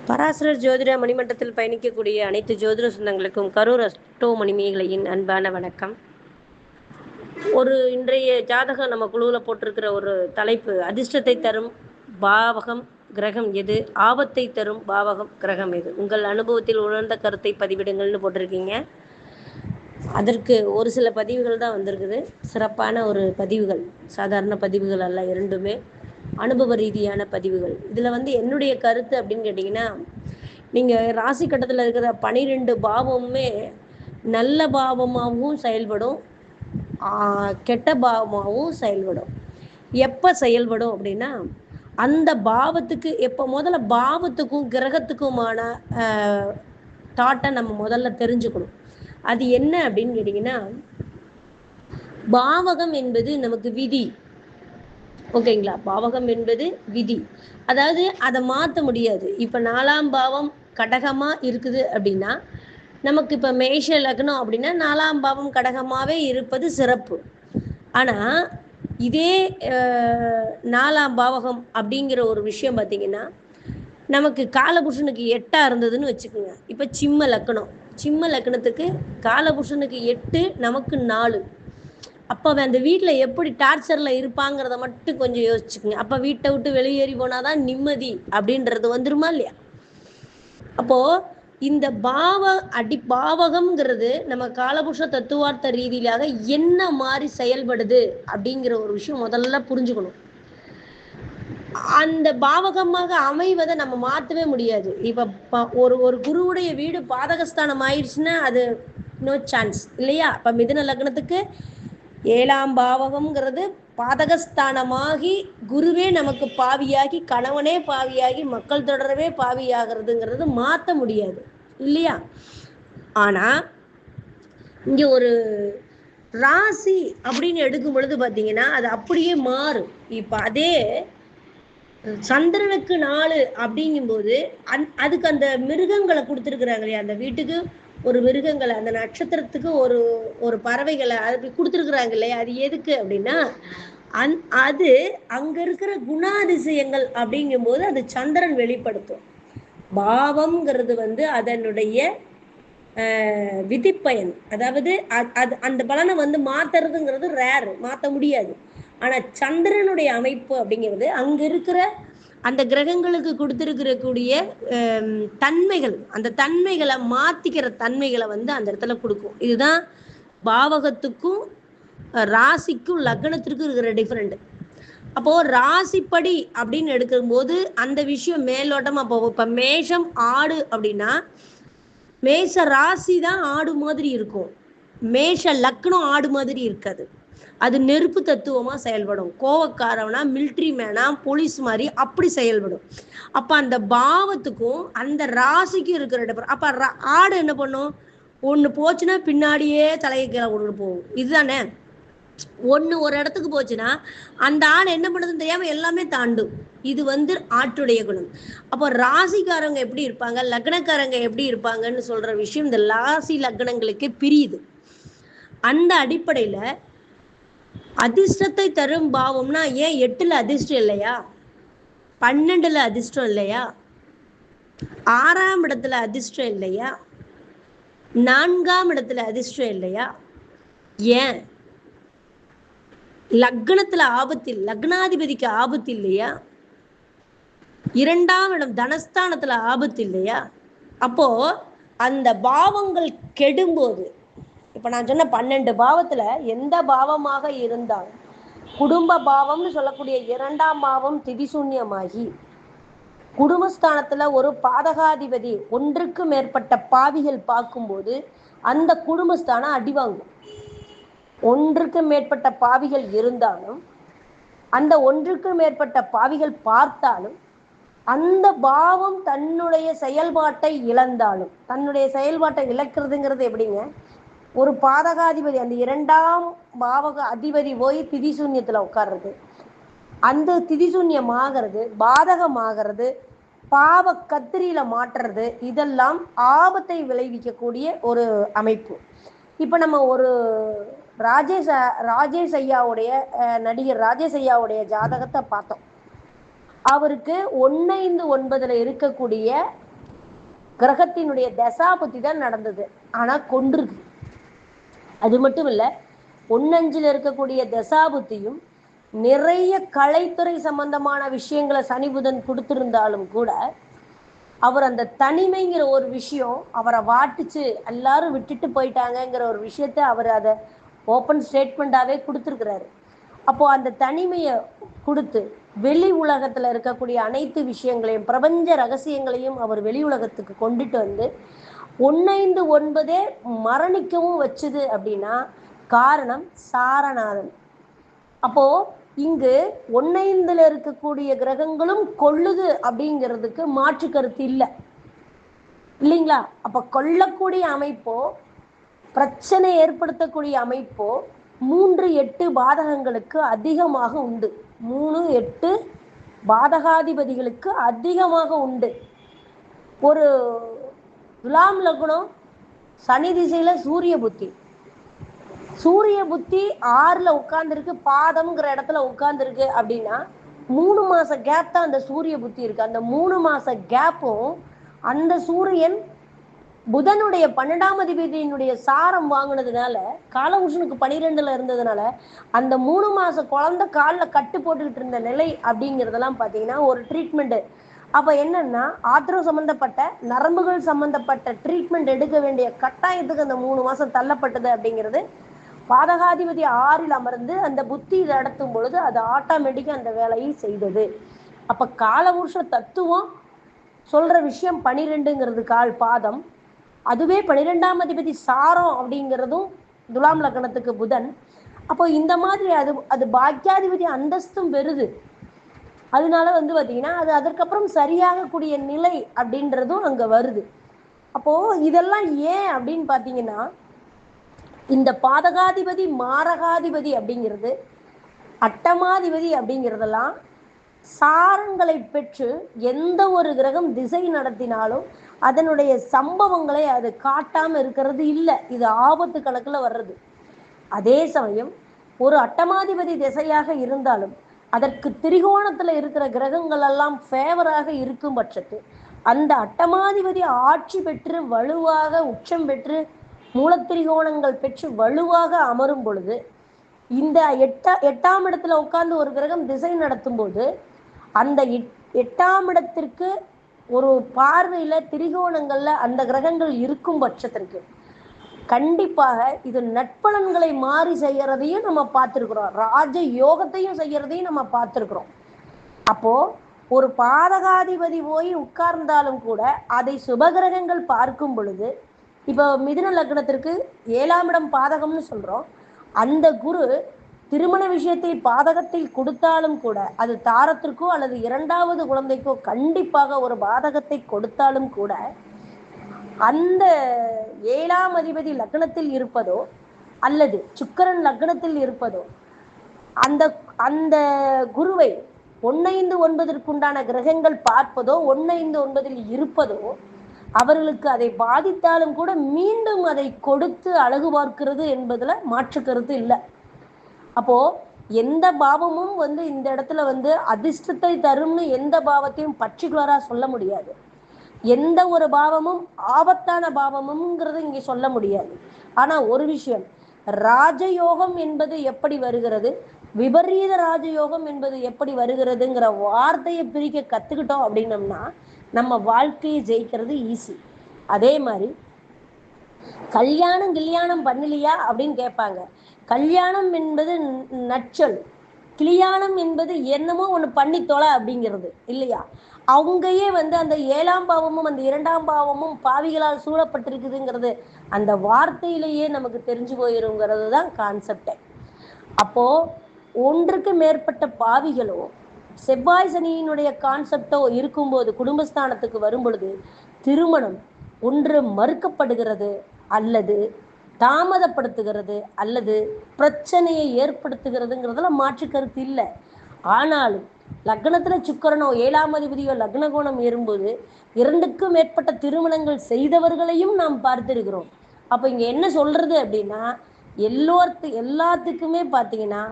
பராசரர் ஜோதிட மணிமண்டலத்தில் பயணிக்கக்கூடிய அனைத்து ஜோதிட சொந்தங்களுக்கும் கரூர் அஸ்ட்ரோ மணிமேகலையின் அன்பான வணக்கம். இன்றைய ஜாதகம் நம்ம குழுவில் போட்டிருக்கிற ஒரு தலைப்பு, அதிர்ஷ்டத்தை தரும் பாவகம் கிரகம் எது, ஆபத்தை தரும் பாவகம் கிரகம் எது, உங்கள் அனுபவத்தில் உணர்ந்த கருத்தை பதிவிடுங்கள்னு போட்டிருக்கீங்க. அதற்கு ஒரு சில பதிவுகள் தான் வந்திருக்குது. சிறப்பான ஒரு பதிவுகள், சாதாரண பதிவுகள் அல்ல, இரண்டுமே அனுபவ ரீதியான பதிவுகள். இதில் என்னுடைய கருத்து அப்படின்னு கேட்டிங்கன்னா, நீங்கள் ராசி கட்டத்தில் இருக்கிற 12 பாவமுமே நல்ல பாவமாகவும் செயல்படும், கெட்ட பாவமாகவும் செயல்படும். எப்போ செயல்படும் அப்படின்னா, அந்த பாவத்துக்கு முதல்ல பாவத்துக்கும் கிரகத்துக்குமான தாட்டை நம்ம முதல்ல தெரிஞ்சுக்கணும். அது என்ன அப்படின்னு கேட்டிங்கன்னா, பாவகம் என்பது நமக்கு விதி. ஓகேங்களா? பாவகம் என்பது விதி, அதாவது அதை மாற்ற முடியாது. இப்போ 4ஆம் பாவம் கடகமாக இருக்குது அப்படின்னா, நமக்கு இப்போ மேஷ லக்னம் அப்படின்னா 4ஆம் பாவம் கடகமாகவே இருப்பது சிறப்பு. ஆனால் இதே 4ஆம் பாவகம் அப்படிங்கிற ஒரு விஷயம் பார்த்திங்கன்னா, நமக்கு காலபுருஷனுக்கு 8ஆக இருந்ததுன்னு வச்சுக்கோங்க. இப்போ சிம்ம லக்னத்துக்கு காலபுருஷனுக்கு 8, நமக்கு 4. அப்போ அந்த வீட்டில் எப்படி டார்ச்சரில் இருப்பாங்கிறத மட்டும் கொஞ்சம் யோசிச்சுக்குங்க. அப்போ வீட்டை விட்டு வெளியேறி போனாதான் நிம்மதி அப்படின்றது வந்துருமா இல்லையா? அப்போது இந்த பாவகம்ங்கிறது நம்ம காலபுருஷ தத்துவார்த்த ரீதியிலாக என்ன மாதிரி செயல்படுது அப்படிங்கிற ஒரு விஷயம் முதல்ல புரிஞ்சுக்கணும். அந்த பாவகமாக அமைவதை நம்ம மாற்றவே முடியாது. இப்போ ஒரு குருவுடைய வீடு பாதகஸ்தானம் ஆயிடுச்சுன்னா அது நோ சான்ஸ் இல்லையா? இப்போ மிதுன லக்னத்துக்கு 7ஆம் பாவகம்ங்கிறது பாதகஸ்தானமாகி குருவே நமக்கு பாவியாகி, கணவனே பாவியாகி, மக்கள் தொடரவே பாவியாகிறதுங்கிறது மாற்ற முடியாது இல்லையா? ஆனால் இங்கே ஒரு ராசி அப்படின்னு எடுக்கும் பொழுது பார்த்தீங்கன்னா அது அப்படியே மாறும். இப்போ அதே சந்திரனுக்கு 4 அப்படிங்கும்போது அதுக்கு அந்த மிருகங்களை கொடுத்துருக்குறாங்க இல்லையா? அந்த வீட்டுக்கு ஒரு மிருகங்களை, அந்த நட்சத்திரத்துக்கு ஒரு பறவைகளை அது கொடுத்துருக்குறாங்க இல்லையா? அது எதுக்கு அப்படின்னா, அது அங்க இருக்கிற குணாதிசயங்கள் அப்படிங்கும்போது அது சந்திரன் வெளிப்படுத்தும். பாவம்ங்கிறது அதனுடைய விதிப்பயன், அதாவது அந்த பலனை மாத்துறதுங்கிறது ரேர், மாற்ற முடியாது. ஆனா சந்திரனுடைய அமைப்பு அப்படிங்கிறது அங்க இருக்கிற அந்த கிரகங்களுக்கு கொடுத்துருக்கக்கூடிய தன்மைகள், அந்த தன்மைகளை மாத்திக்கிற தன்மைகளை அந்த இடத்துல கொடுக்கும். இதுதான் பாவகத்துக்கும் ராசிக்கும் லக்னத்திற்கும் இருக்கிற டிஃபரெண்ட். அப்போ ராசிப்படி அப்படின்னு எடுக்கும்போது அந்த விஷயம் மேலோட்டம். அப்போ இப்ப மேஷம் ஆடு அப்படின்னா மேஷ ராசி தான் ஆடு மாதிரி இருக்கும், மேஷ லக்னம் ஆடு மாதிரி இருக்காது. அது நெருப்பு தத்துவமா செயல்படும். கோவக்காரவனா, மிலிட்ரி மேனா, போலீஸ் மாதிரி அப்படி செயல்படும். அப்ப அந்த பாவத்துக்கும் அந்த ராசிக்கும் இருக்கிற அப்ப ஆடு என்ன பண்ணும்? ஒண்ணு போச்சுன்னா பின்னாடியே தலையை கீழே கொண்டு போகும். இதுதானே. ஒண்ணு ஒரு இடத்துக்கு போச்சுன்னா அந்த ஆடு என்ன பண்ணுதுன்னு தெரியாம எல்லாமே தாண்டும். இது ஆட்டுடைய குணம். அப்போ ராசிக்காரங்க எப்படி இருப்பாங்க, லக்னக்காரங்க எப்படி இருப்பாங்கன்னு சொல்ற விஷயம் இந்த ராசி லக்னங்களுக்கு பிரியுது. அந்த அடிப்படையில அதிர்ஷ்டத்தை தரும் பாவம்னா ஏன் 8ல அதிர்ஷ்டம் இல்லையா, 12ல அதிர்ஷ்டம் இல்லையா, 6ஆம் இடத்துல அதிர்ஷ்டம் இல்லையா, 4ஆம் இடத்துல அதிர்ஷ்டம் இல்லையா? ஏன் லக்னத்துல ஆபத்து, லக்னாதிபதிக்கு ஆபத்து இல்லையா? 2ஆம் இடம் தனஸ்தானத்துல ஆபத்து இல்லையா? அப்போ அந்த பாவங்கள் கெடும்போது, இப்ப நான் சொன்ன 12 பாவத்துல எந்த பாவமாக இருந்தாலும் குடும்ப பாவம்னு சொல்லக்கூடிய 2ஆம் பாவம் திதிசூன்யமாகி குடும்பஸ்தானத்துல ஒரு பாதகாதிபதி, ஒன்றுக்கு மேற்பட்ட பாவிகள் பார்க்கும்போது அந்த குடும்பஸ்தானம் அடிவாங்கும். ஒன்றுக்கு மேற்பட்ட பாவிகள் இருந்தாலும், அந்த ஒன்றுக்கு மேற்பட்ட பாவிகள் பார்த்தாலும், அந்த பாவம் தன்னுடைய செயல்பாட்டை இழந்தாலும், தன்னுடைய செயல்பாட்டை இழக்கிறதுங்கிறது எப்படிங்க? ஒரு பாதகாதிபதி, அந்த 2ஆம் பாவக அதிபதி போய் திதிசூன்யத்துல உட்கார்றது, அந்த திதிசூன்யமாகிறது, பாதகமாகிறது, பாவ கத்திரியில மாற்றுறது, இதெல்லாம் ஆபத்தை விளைவிக்கக்கூடிய ஒரு அமைப்பு. இப்ப நம்ம ஒரு ராஜேஷ் ஐயாவுடைய நடிகர் ராஜேஷ் ஐயாவுடைய ஜாதகத்தை பார்த்தோம். அவருக்கு 159 இருக்கக்கூடிய கிரகத்தினுடைய தசாபுத்தி தான் நடந்தது. ஆனா கொன்றுது. அது மட்டும் இல்ல, 1-5 இருக்கக்கூடிய தசாபுத்தியும் நிறைய கலைத்துறை சம்பந்தமான விஷயங்களை சனி புதன் கொடுத்திருந்தாலும் கூட அவர் அந்த தனிமைங்கிற ஒரு விஷயம் அவரை வாட்டுச்சு, எல்லாரும் விட்டுட்டு போயிட்டாங்கிற ஒரு விஷயத்த அவர் அதை ஓப்பன் ஸ்டேட்மெண்டாவே கொடுத்துருக்கிறாரு. அப்போ அந்த தனிமையை கொடுத்து வெளி உலகத்துல இருக்கக்கூடிய அனைத்து விஷயங்களையும், பிரபஞ்ச ரகசியங்களையும் அவர் வெளி உலகத்துக்கு கொண்டுட்டு வந்து 1-5-9 மரணிக்கவும் வச்சுது அப்படின்னா காரணம் சாரநாதன். அப்போ இங்கு 1-5 இருக்கக்கூடிய கிரகங்களும் கொள்ளுது அப்படிங்கிறதுக்கு மாற்று கருத்து இல்லை, இல்லைங்களா? அப்ப கொல்லக்கூடிய அமைப்போ, பிரச்சனை ஏற்படுத்தக்கூடிய அமைப்போ 3-8 பாதகங்களுக்கு அதிகமாக உண்டு. 3-8 பாதகாதிபதிகளுக்கு அதிகமாக உண்டு. ஒரு துலாம் லக்னம் சனி திசையில சூரிய புத்தி, சூரிய புத்தி 6ல உட்கார்ந்துருக்கு, பாதம்ங்கிற இடத்துல உட்கார்ந்துருக்கு அப்படின்னா 3 மாச கேப் தான் அந்த சூரிய புத்தி இருக்கு. அந்த 3 மாச கேப்பும் அந்த சூரியன் புதனுடைய 12ஆம் அதிபதியினுடைய சாரம் வாங்கினதுனால, காலபுருஷனுக்கு 12ல இருந்ததுனால அந்த 3 மாச குழந்தை காலில் கட்டு போட்டுக்கிட்டு இருந்த நிலை அப்படிங்கிறதெல்லாம் பார்த்தீங்கன்னா ஒரு ட்ரீட்மெண்ட். அப்ப என்னன்னா ஆத்ரோ சம்பந்தப்பட்ட நரம்புகள் சம்பந்தப்பட்ட ட்ரீட்மெண்ட் எடுக்க வேண்டிய கட்டாயத்துக்கு அந்த 3 மாசம் தள்ளப்பட்டது அப்படிங்கிறது பாதகாதிபதி 6ல் அமர்ந்து அந்த புத்தி நடத்தும் பொழுது அது ஆட்டோமேட்டிக்கா அந்த வேலையை செய்தது. அப்ப காலபுருஷ தத்துவம் சொல்ற விஷயம் 12ங்கிறது கால் பாதம், அதுவே 12ஆம் அதிபதி சாரம் அப்படிங்கிறதும் துலாம் லக்னத்துக்கு புதன். அப்போ இந்த மாதிரி அது பாக்கியாதிபதி அந்தஸ்தும் பெறுது. அதனால பார்த்தீங்கன்னா அது அதற்கப்புறம் சரியாகக்கூடிய நிலை அப்படின்றதும் அங்க வருது. அப்போ இதெல்லாம் ஏன் அப்படின்னு பார்த்தீங்கன்னா, இந்த பாதகாதிபதி மாரகாதிபதி அப்படிங்கிறது, அட்டமாதிபதி அப்படிங்கிறதெல்லாம் சாரங்களை பெற்று எந்த ஒரு கிரகம் திசை நடத்தினாலும் அதனுடைய சம்பவங்களை அது காட்டாம இருக்கிறது இல்லை. இது ஆபத்து கணக்குல வர்றது. அதே சமயம் ஒரு அட்டமாதிபதி திசையாக இருந்தாலும் அதற்கு திரிகோணத்துல இருக்கிற கிரகங்கள் எல்லாம் ஃபேவராக இருக்கும் பட்சத்து அந்த அட்டமாதிபதி ஆட்சி பெற்று வலுவாக உச்சம் பெற்று மூலத்திரிகோணங்கள் பெற்று வலுவாக அமரும் பொழுது இந்த 8ஆம் இடத்துல உட்கார்ந்து ஒரு கிரகம் திசை நடத்தும் போது அந்த 8ஆம் இடத்திற்கு ஒரு பார்வையில திரிகோணங்கள்ல அந்த கிரகங்கள் இருக்கும் பட்சத்திற்கு கண்டிப்பாக இது நட்பலன்களை மாறி செய்யறதையும் நம்ம பார்த்திருக்கிறோம், ராஜ யோகத்தையும் செய்யறதையும் நம்ம பார்த்திருக்கிறோம். அப்போ ஒரு பாதகாதிபதி போய் உட்கார்ந்தாலும் கூட அதை சுபகிரகங்கள் பார்க்கும் பொழுது, இப்போ மிதுன லக்னத்திற்கு 7ஆம் இடம் பாதகம்னு சொல்றோம். அந்த குரு திருமண விஷயத்தில் பாதகத்தில் கொடுத்தாலும் கூட அது தாரத்திற்கோ அல்லது 2வது குழந்தைக்கோ கண்டிப்பாக ஒரு பாதகத்தை கொடுத்தாலும் கூட அந்த 7ஆம் அதிபதி லக்னத்தில் இருப்பதோ அல்லது சுக்கிரன் லக்னத்தில் இருப்பதோ அந்த அந்த குருவை 1-5-9 கிரகங்கள் பார்ப்பதோ 1-5-9 இருப்பதோ அவர்களுக்கு அதை பாதித்தாலும் கூட மீண்டும் அதை கொடுத்து அழகு பார்க்கிறது என்பதுல மாற்று கருத்து இல்லை. அப்போ எந்த பாவமும் இந்த இடத்துல அதிர்ஷ்டத்தை தரும்னு எந்த பாவத்தையும் பர்டிகுலரா சொல்ல முடியாது. எந்த ஒரு பாவமும் ஆபத்தான பாவமும்ங்கிறது இங்கே சொல்ல முடியாது. ஆனா ஒரு விஷயம், ராஜயோகம் என்பது எப்படி வருகிறது, விபரீத ராஜயோகம் என்பது எப்படி வருகிறதுங்கிற வார்த்தையை பிரிக்க கத்துக்கிட்டோம் அப்படின்னம்னா நம்ம வாழ்க்கையை ஜெயிக்கிறது ஈஸி. அதே மாதிரி கல்யாணம் பண்ணலையா அப்படின்னு கேட்பாங்க. கல்யாணம் என்பது நச்சல், கிளியாணம் என்பது என்னமோ ஒண்ணு பண்ணி தொலை அப்படிங்கிறது இல்லையா? அவங்கையே அந்த 7ஆம் பாவமும் அந்த 2ஆம் பாவமும் பாவிகளால் சூழப்பட்டிருக்குதுங்கிறது அந்த வார்த்தையிலேயே நமக்கு தெரிஞ்சு போயிருங்கிறது தான் கான்செப்டே. அப்போ ஒன்றுக்கு மேற்பட்ட பாவிகளோ செவ்வாய் சனியினுடைய கான்செப்டோ இருக்கும்போது குடும்பஸ்தானத்துக்கு வரும் பொழுது திருமணம் ஒன்று மறுக்கப்படுகிறது அல்லது தாமதப்படுத்துகிறது அல்லது பிரச்சனையை ஏற்படுத்துகிறதுங்கிறதுல மாற்று கருத்து இல்லை. ஆனாலும் லக்னத்துல சுக்கிரனோ 7ஆம் அதிபதியோ லக்ன கோணம் ஏறும்போது 2க்கும் மேற்பட்ட திருமணங்கள் செய்தவர்களையும் நாம் பார்த்திருக்கிறோம். அப்ப இங்க என்ன சொல்றது அப்படின்னா, எல்லாத்துக்குமே பார்த்தீங்கன்னா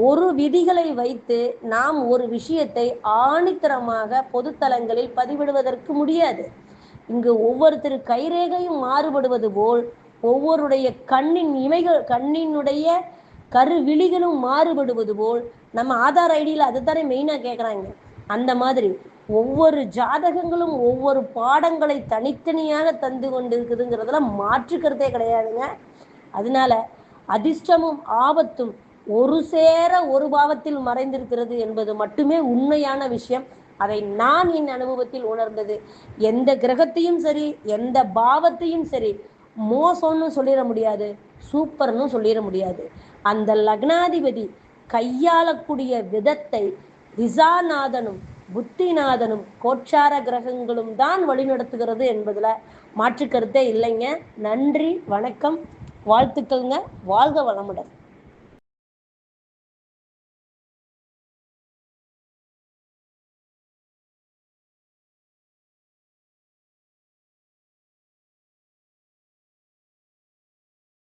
ஒரு விதிகளை வைத்து நாம் ஒரு விஷயத்தை ஆணித்தரமாக பொதுத்தலங்களில் பதிவிடுவதற்கு முடியாது. இங்கு ஒவ்வொருத்தர் கைரேகையும் மாறுபடுவது போல் ஒவ்வொருடைய கண்ணினுடைய கருவிழிகளும் மாறுபடுவது போல் நம்ம ஆதார் ஐடியில் அதுதானே மெயினா கேட்குறாங்க. அந்த மாதிரி ஒவ்வொரு ஜாதகங்களும் ஒவ்வொரு பாடங்களை தனித்தனியாக தந்து கொண்டிருக்குதுங்கிறதுல மாற்றுக்கிறதே கிடையாதுங்க. அதனால அதிர்ஷ்டமும் ஆபத்தும் ஒரு சேர ஒரு பாவத்தில் மறைந்திருக்கிறது என்பது மட்டுமே உண்மையான விஷயம். அதை நான் என் அனுபவத்தில் உணர்ந்தது. எந்த கிரகத்தையும் சரி, எந்த பாவத்தையும் சரி மோசம்னு சொல்லிட முடியாது, சூப்பர்னு சொல்லிட முடியாது. அந்த லக்னாதிபதி கையாளக்கூடிய விதத்தை திசாநாதனும் புத்திநாதனும் கோச்சார கிரகங்களும் தான் வழிநடத்துகிறது என்பதுல மாற்று கருத்தே இல்லைங்க. நன்றி, வணக்கம், வாழ்த்துக்கள்ங்க. வாழ்க வளமுடன்.